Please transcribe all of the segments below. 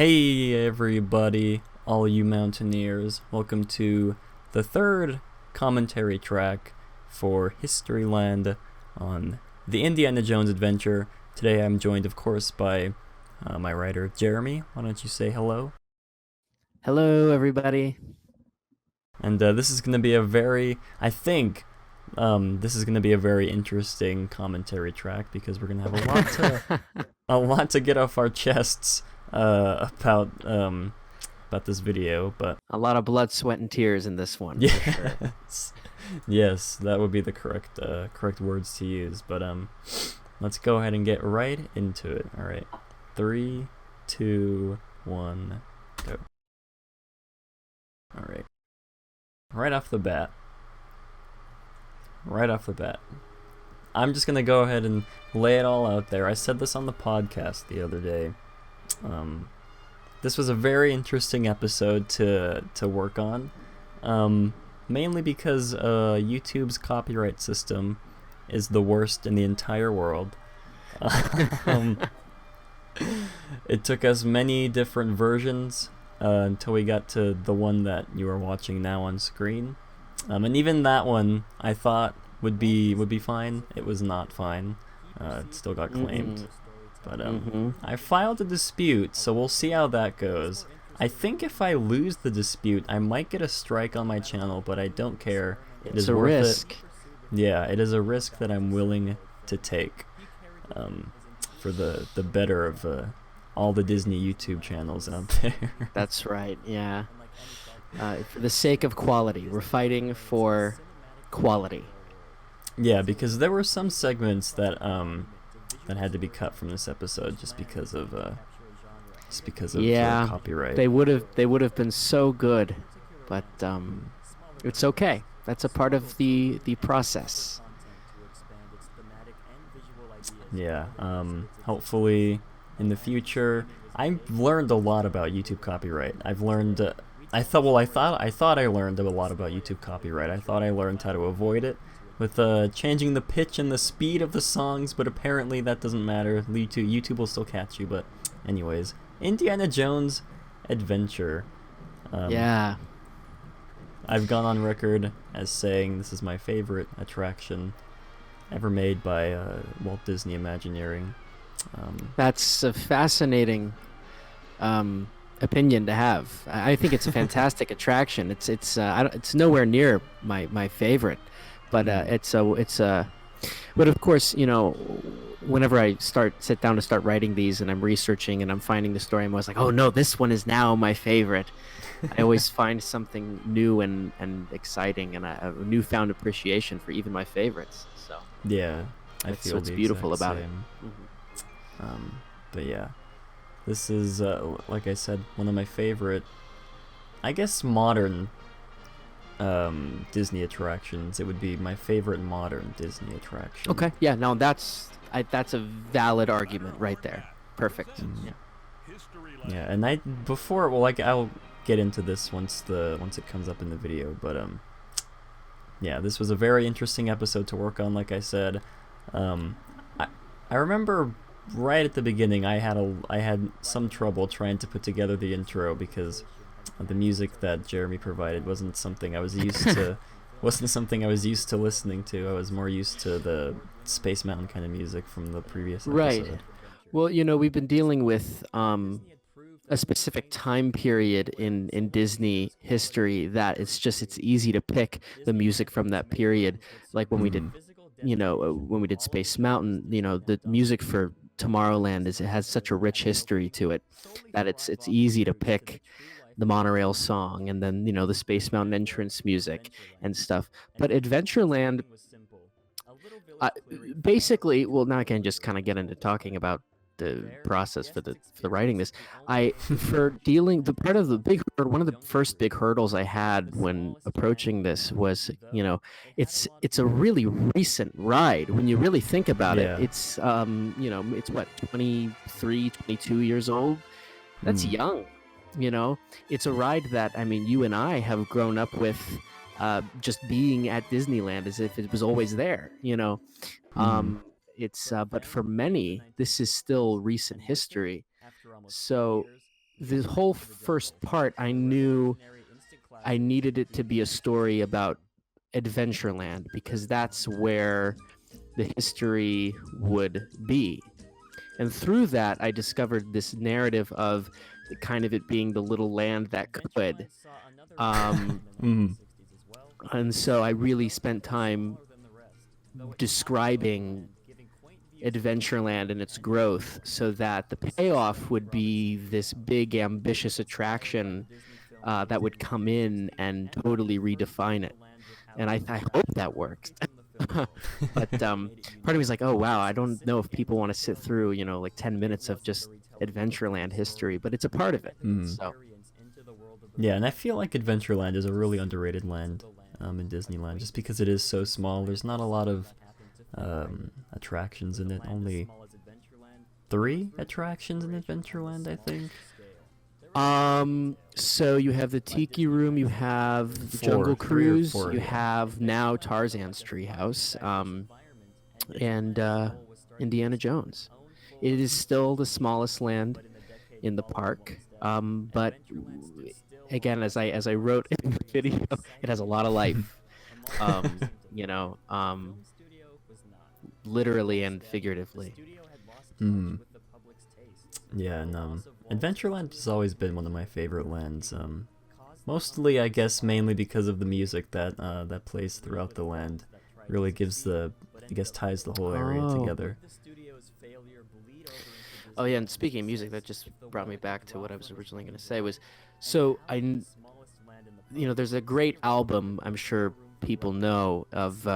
Hey everybody, all you mountaineers, welcome to the third commentary track for Historyland on the Indiana Jones adventure. Today I'm joined, of course, by my writer, Jeremy. Why don't you say hello? Hello, everybody. And this is going to be a very, I think, this is going to be a very interesting commentary track because we're going to have a lot to get off our chests about this video, but A lot of blood, sweat, and tears in this one, for sure. yes, yes, that would be the correct words to use. But let's go ahead and get right into it. All right, 3, 2, 1, go. All right, right off the bat, right off the bat. I'm just gonna go ahead and lay it all out there. I said this on the podcast the other day. This was a very interesting episode to work on, mainly because YouTube's copyright system is the worst in the entire world. um, it took us many different versions until we got to the one that you are watching now on screen, and even that one I thought would be fine. It was not fine. It still got claimed. But I filed a dispute, so we'll see how that goes. I think if I lose the dispute, I might get a strike on my channel, but I don't care. It It's is a worth risk. it. Yeah, it is a risk that I'm willing to take for the better of all the Disney YouTube channels out there. That's right, yeah. For the sake of quality, we're fighting for quality. Yeah, because there were some segments that had to be cut from this episode just because of Yeah, copyright. they would have been so good, but it's okay. That's a part of the process. Yeah. Hopefully, in the future, I've learned a lot about YouTube copyright. I've learned. I thought I learned a lot about YouTube copyright. I thought I learned how to avoid it with changing the pitch and the speed of the songs, but apparently that doesn't matter. YouTube will still catch you. But, anyways, Indiana Jones Adventure. Yeah. I've gone on record as saying this is my favorite attraction ever made by Walt Disney Imagineering. That's a fascinating opinion to have. I think it's a fantastic attraction. It's nowhere near my favorite, but but of course, whenever I sit down to start writing these and I'm researching and I'm finding the story, I'm always like, oh no, this one is now my favorite. I always find something new and exciting and a newfound appreciation for even my favorites. So Yeah, I that's feel what's the beautiful exact about it. same. Mhm. But yeah, this is like I said, one of my favorite, I guess, modern Disney attractions. It would be my favorite modern Disney attraction. Okay, yeah, no, that's a valid argument right there. Perfect. Yeah. Yeah, and I'll get into this once it comes up in the video, but yeah, this was a very interesting episode to work on. Like I said, um, I I remember right at the beginning I had some trouble trying to put together the intro because the music that Jeremy provided wasn't something I was used to. Wasn't something I was used to listening to. I was more used to the Space Mountain kind of music from the previous Right. episode. Well, we've been dealing with a specific time period in Disney history that it's easy to pick the music from that period. Like when we did Space Mountain, the music for Tomorrowland it has such a rich history to it that it's easy to pick the monorail song and then the Space Mountain entrance music and stuff. But Adventureland, uh, basically, well, now I can just kind of get into talking about the process for the writing this. I for dealing the part of the one of the first big hurdles I had when approaching this was, it's a really recent ride when you really think about it. Yeah. It's what, 23, 22 years old. That's Mm. young. It's a ride that, I mean, you and I have grown up with, just being at Disneyland as if it was always there. Mm. It's But for many, this is still recent history. So the whole first part, I knew I needed it to be a story about Adventureland because that's where the history would be. And through that, I discovered this narrative of kind of it being the little land that could. Mm. And so I really spent time describing Adventureland and its growth so that the payoff would be this big, ambitious attraction that would come in and totally redefine it. And I hope that works. But part of me is like, oh, wow, I don't know if people want to sit through, like 10 minutes of just Adventureland history, but it's a part of it. So. Yeah, and I feel like Adventureland is a really underrated land in Disneyland, just because it is so small. There's not a lot of attractions in it. Only 3 attractions in Adventureland, I think. So you have the Tiki Room, you have the Jungle Cruise, you have now Tarzan's Treehouse, and Indiana Jones. It is still the smallest land in the park, but again, as I wrote in the video, it has a lot of life, literally and figuratively. Yeah, and Adventureland has always been one of my favorite lands. Mostly, I guess, mainly because of the music that plays throughout the land. Really gives ties the whole area together. Oh yeah, and speaking of music, that just brought me back to what I was originally going to say was, so there's a great album I'm sure people know of.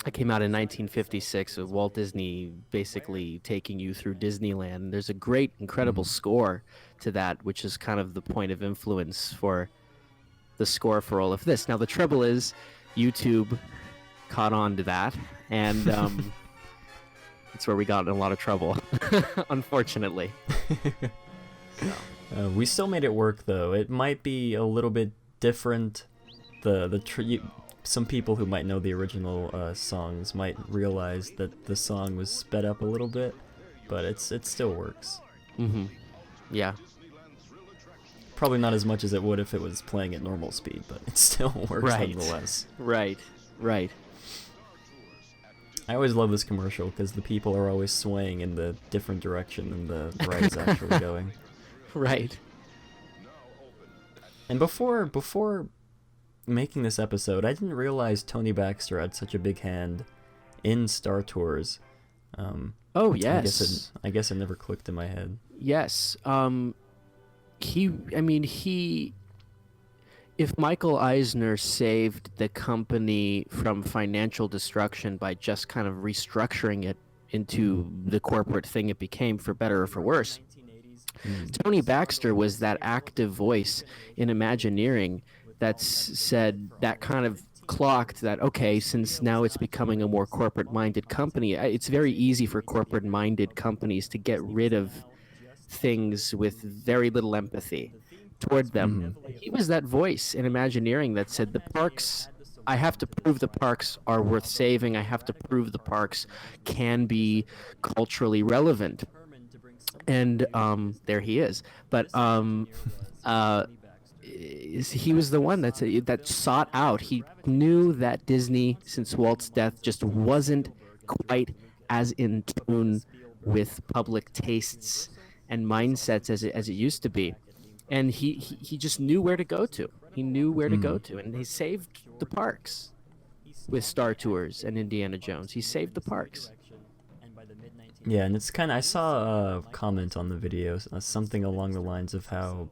It came out in 1956 with Walt Disney basically taking you through Disneyland. There's a great, incredible score to that, which is kind of the point of influence for the score for all of this. Now, the trouble is, YouTube caught on to that, and that's where we got in a lot of trouble, unfortunately. We still made it work, though. It might be a little bit different. Some people who might know the original songs might realize that the song was sped up a little bit, but it still works. Yeah. Probably not as much as it would if it was playing at normal speed, but it still works nonetheless. Right. I always love this commercial because the people are always swaying in the different direction than the ride's actually going. Right. And before making this episode, I didn't realize Tony Baxter had such a big hand in Star Tours. Oh, yes. I guess it never clicked in my head. Yes. If Michael Eisner saved the company from financial destruction by just kind of restructuring it into the corporate thing it became, for better or for worse, Tony Baxter was that active voice in Imagineering that said, that kind of clocked that, okay, since now it's becoming a more corporate-minded company, it's very easy for corporate-minded companies to get rid of things with very little empathy toward them. He was that voice in Imagineering that said, the parks, I have to prove the parks are worth saving. I have to prove the parks can be culturally relevant. And there he is. But he was the one that sought out. He knew that Disney, since Walt's death, just wasn't quite as in tune with public tastes and mindsets as it used to be. And he just knew where to go to. He knew where to go to, and he saved the parks with Star Tours and Indiana Jones. He saved the parks. Yeah, and it's kind of, I saw a comment on the video, something along the lines of how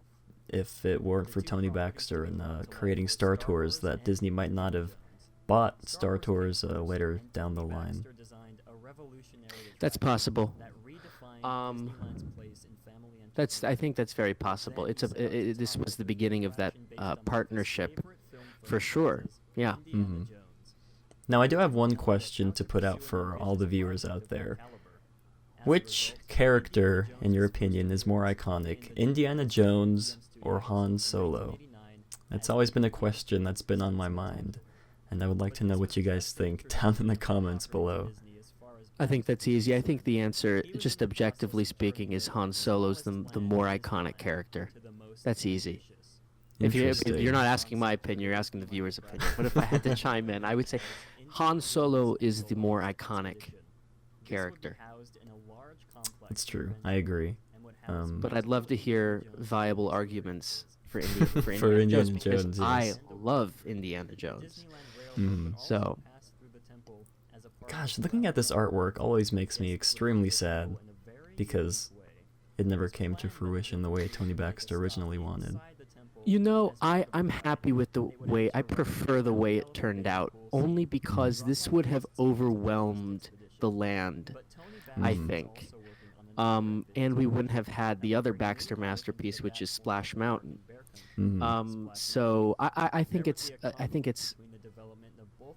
if it weren't for Tony Baxter and creating Star Tours, that Disney might not have bought Star Tours later down the line. That's possible. I think that's very possible. This was the beginning of that partnership, for sure. Yeah. Now, I do have one question to put out for all the viewers out there. Which character, in your opinion, is more iconic, Indiana Jones or Han Solo? That's always been a question that's been on my mind, and I would like to know what you guys think down in the comments below. I think that's easy. I think the answer, just objectively speaking, is Han Solo's the more iconic character. That's easy. If you're Interesting. not asking my opinion, you're asking the viewer's opinion. But if I had to chime in, I would say Han Solo is the more iconic character. It's true. I agree. But I'd love to hear viable arguments for For Indiana Indiana Jones, because Jones, I yes. love Indiana Jones. Mhm. So Gosh, looking at this artwork always makes me extremely sad because it never came to fruition the way Tony Baxter originally wanted. I'm happy with the way, I prefer the way it turned out, only because this would have overwhelmed the land, I think. And we wouldn't have had the other Baxter masterpiece, which is Splash Mountain. So I think it's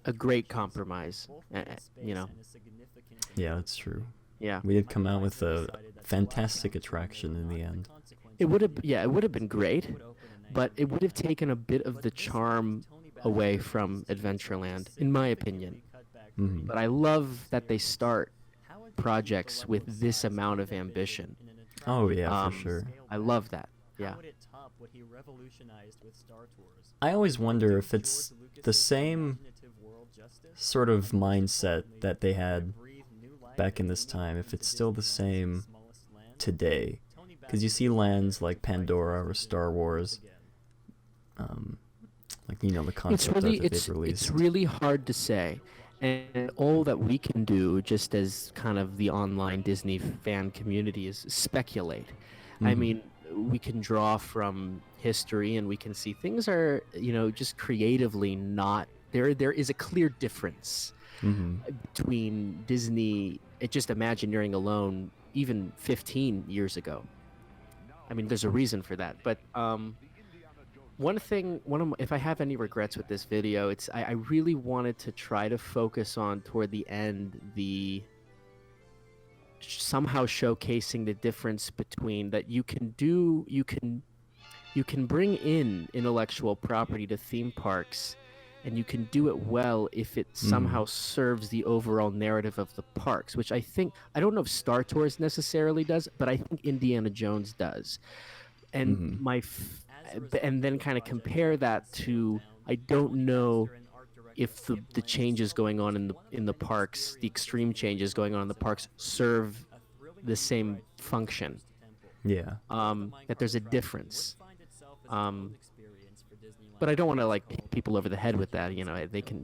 a great compromise. You know, Yeah, that's true. yeah. We did come out with a fantastic attraction in the end. It would have been great, but it would have taken a bit of the charm away from Adventureland, in my opinion. Mhm. But I love that they start projects with this amount of ambition. Oh yeah, for sure. I love that. Yeah. I always wonder if it's the same sort of mindset that they had back in this time, if it's still the same today. Because you see lands like Pandora or Star Wars, like, you know, the concept art that they've released. It's really hard to say. And all that we can do, just as kind of the online Disney fan community, is speculate. I mean, we can draw from history and we can see things are, just creatively not there. There is a clear difference between Disney, just Imagineering alone, even 15 years ago. I mean, there's a reason for that. But if I have any regrets with this video, it's I really wanted to try to focus on, toward the end, somehow showcasing the difference between that you can bring in intellectual property to theme parks, and you can do it well if it somehow serves the overall narrative of the parks, which I don't know if Star Tours necessarily does, but I think Indiana Jones does. And and then kind of compare that to, I don't know if the changes going on in the parks, the extreme changes going on in the parks, serve the same function. Yeah. That there's a difference. But I don't want to hit people over the head with that.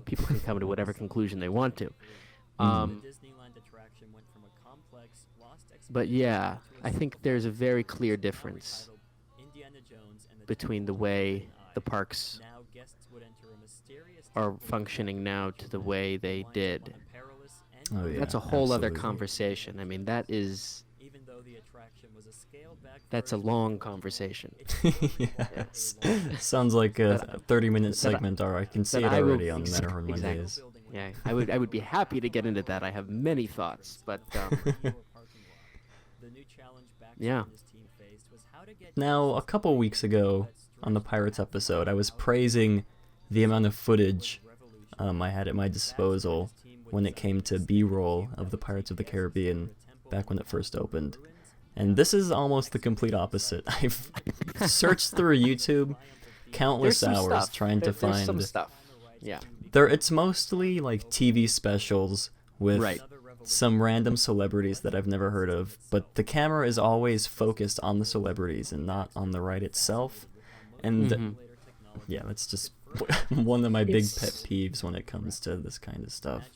People can come to whatever conclusion they want to. But yeah, I think there's a very clear difference between the way the parks are functioning now to the way they did. Oh yeah. That's a whole other absolutely. conversation. I mean, that's a long conversation. Yes. Sounds like a 30-minute segment, or I can see it already on Matterhorn exactly. Mondays. Yeah, I would be happy to get into that. I have many thoughts, but yeah. Now, a couple weeks ago on the Pirates episode, I was praising the amount of footage I had at my disposal when it came to B-roll of the Pirates of the Caribbean back when it first opened. And this is almost the complete opposite. I've searched through YouTube countless hours trying to find... There's some stuff, yeah. It's mostly like TV specials with some random celebrities that I've never heard of, but the camera is always focused on the celebrities and not on the ride itself. And yeah, that's just one of my big pet peeves when it comes to this kind of stuff.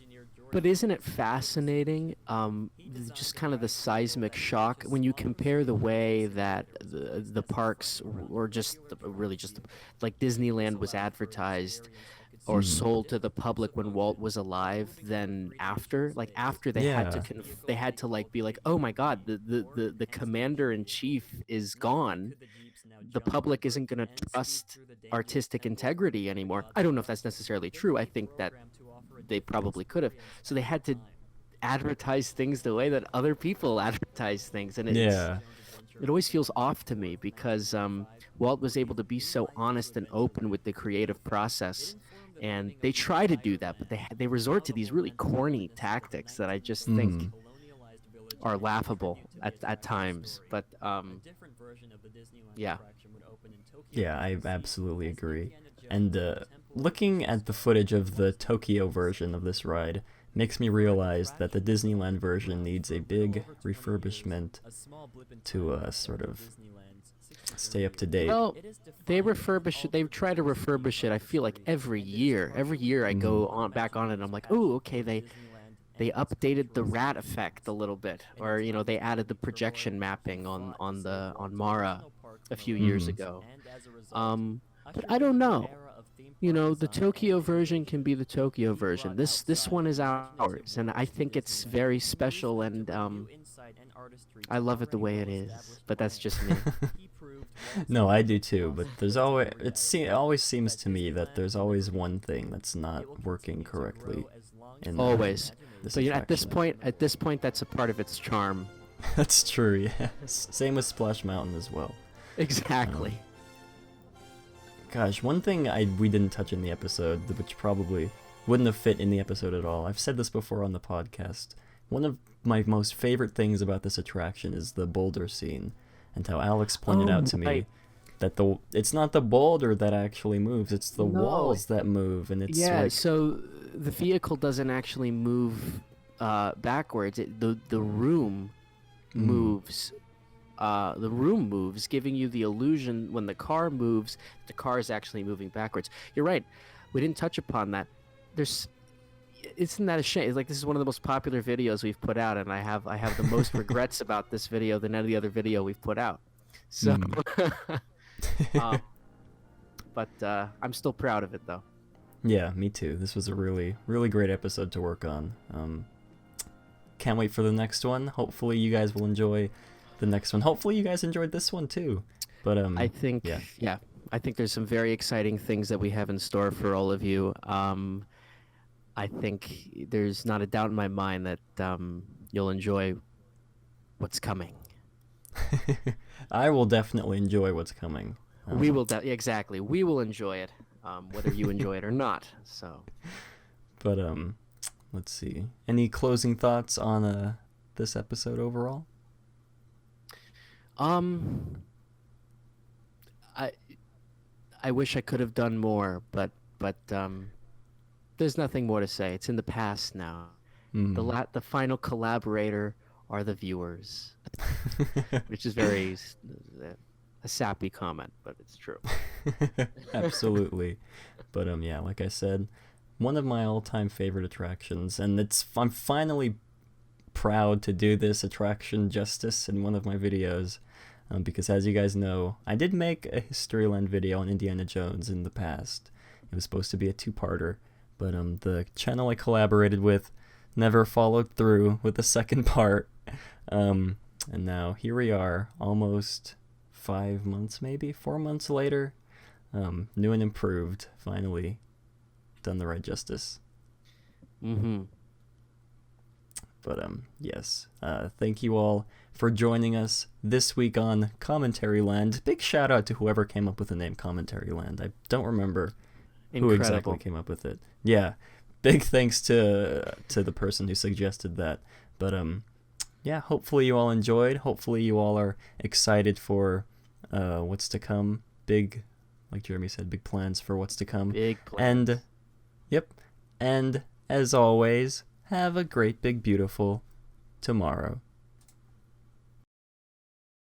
But isn't it fascinating, just kind of the seismic shock when you compare the way that the parks, or really just like Disneyland, was advertised or sold to the public when Walt was alive, than after? Like, after they had to be like, oh my God, the commander-in-chief is gone. The public isn't going to trust artistic integrity anymore. I don't know if that's necessarily true. I think that they probably could have. So they had to advertise things the way that other people advertise things, and it always feels off to me because Walt was able to be so honest and open with the creative process, and they try to do that, but they resort to these really corny tactics that I just think are laughable at times. But yeah. Yeah, I absolutely agree. And looking at the footage of the Tokyo version of this ride makes me realize that the Disneyland version needs a big refurbishment to sort of stay up to date. Well, they refurbish it. They try to refurbish it. I feel like every year. Every year I go on back on it and I'm like, oh, okay, they updated the rat effect a little bit, or they added the projection mapping on Mara a few years ago. But I don't know. The Tokyo version can be the Tokyo version. This one is ours, and I think it's very special, and I love it the way it is. But that's just me. No, I do too. But there's always it always seems to me that there's always one thing that's not working correctly. Always. So at this point, that's a part of its charm. That's true. Yeah. Same with Splash Mountain as well. Exactly. Gosh, one thing we didn't touch in the episode, which probably wouldn't have fit in the episode at all. I've said this before on the podcast. One of my most favorite things about this attraction is the boulder scene, and how Alex pointed out to me that it's not the boulder that actually moves, it's the walls that move, and it's so the vehicle doesn't actually move backwards. The room moves. The room moves, giving you the illusion when the car moves, the car is actually moving backwards. You're right. We didn't touch upon that. Isn't that a shame? It's like this is one of the most popular videos we've put out, and I have the most regrets about this video than any other video we've put out. So, but I'm still proud of it, though. Yeah, me too. This was a really, really great episode to work on. Can't wait for the next one. Hopefully, you guys will enjoy the next one. Hopefully you guys enjoyed this one too. But I think I think there's some very exciting things that we have in store for all of you. I think there's not a doubt in my mind that you'll enjoy what's coming. I will definitely enjoy what's coming. We will exactly. We will enjoy it, whether you enjoy it or not. So. But let's see. Any closing thoughts on this episode overall? I wish I could have done more, but there's nothing more to say. It's in the past now. The final collaborator are the viewers, which is very a sappy comment, but it's true. Absolutely. But yeah, like I said, one of my all-time favorite attractions, and I'm finally proud to do this attraction justice in one of my videos. Because as you guys know, I did make a Historyland video on Indiana Jones in the past. It was supposed to be a two-parter, but the channel I collaborated with never followed through with the second part. And now here we are, almost 5 months, maybe 4 months later, new and improved. Finally, done the right justice. But yes, thank you all for joining us this week on Commentaryland. Big shout out to whoever came up with the name Commentaryland. I don't remember who exactly came up with it. Yeah, big thanks to the person who suggested that. But yeah, hopefully you all enjoyed. Hopefully you all are excited for what's to come. Big, like Jeremy said, big plans for what's to come. Big plans. And and as always, have a great, big, beautiful tomorrow.